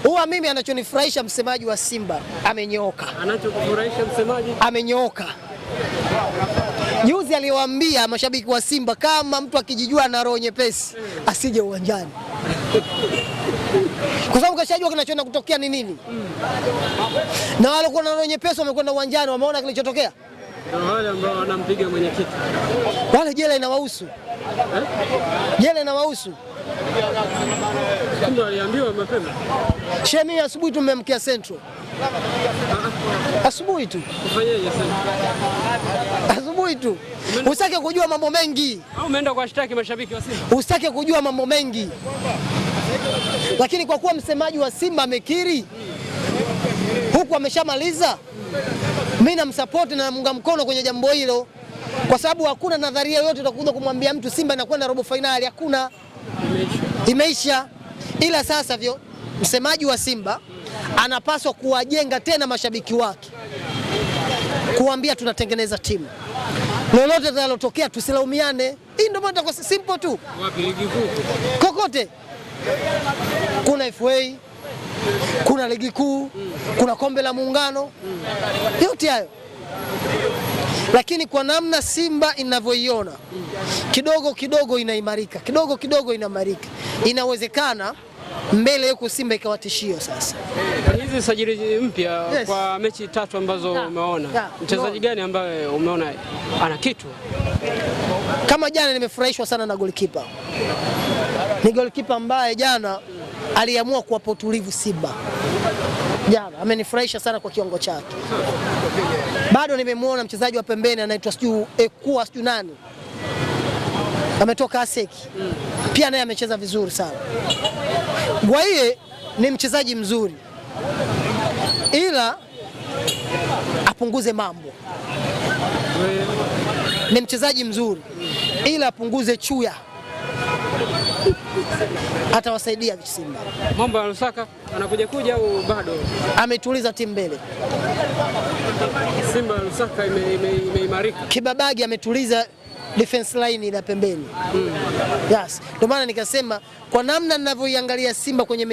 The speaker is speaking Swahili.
Huwa mimi anachonifurahisha msemaji wa Simba amenyooka. Anachokufurahisha msemaji? Amenyooka. Juzi aliwaambia mashabiki wa Simba kama mtu akijijua na roho nyepesi asije uwanjani. Kwa sababu kashajua kinachoenda kutokea ni nini. Na wale kwa na roho nyepesi wamekwenda uwanjani wameona kilichotokea. Wale ambao wanampiga mwenyekiti. Wale jela inawahusu. Jela inawahusu. Ndio aliambiwa mapema. Shemi asubuhi tumemkia Central. Asubuhi tu. Ufanyeje sasa? Asubuhi tu. Usitake kujua mambo mengi. Au umeenda kuwashtaki mashabiki wa Simba? Usitake kujua mambo mengi. Lakini kwa kuwa msemaji wa Simba amekiri huku ameshamaliza, mimi namsupport na namunga mkono kwenye jambo hilo, kwa sababu hakuna nadharia yoyote utakuja kumwambia mtu Simba inakwenda robo finali. Hakuna, imeisha. Ila sasa msemaji wa Simba anapaswa kuwajenga tena mashabiki wake, kuambia tunatengeneza timu, lolote linalotokea tusilaumiane. Hii ndio maana kwa simple tu. Wapi ligi kuu? Kokote kuna FA, kuna ligi kuu, kuna kombe la muungano, yote hayo. Lakini kwa namna Simba inavyoiona, kidogo kidogo inaimarika, kidogo kidogo inaimarika. Inawezekana mbele yuko Simba ikawa tishio sasa. Hizi sajili mpya kwa mechi 3 ambazo umeona, mchezaji gani ambaye umeona ana kitu? Kama jana nimefurahishwa sana na goalkeeper. Ni goalkeeper ambaye jana aliamua kuwapa utulivu Simba. Jana amenifurahisha sana kwa kiwango chake. Bado nimemwona mchezaji wa pembeni anaitwa sijui nani, ametoka Aseki, pia naye amecheza vizuri sana. Gwaiye ni mchezaji mzuri, ila apunguze mambo. Ni mchezaji mzuri, ila apunguze chuya, atawasaidia Simba. Mambo ya Lusaka anakuja au bado? Ametuliza timu mbele. Simba Lusaka imeimarika. Kibabagi ametuliza defense line ila pembeni. Yes. Ndio maana nikasema kwa namna ninavyoiangalia Simba kwenye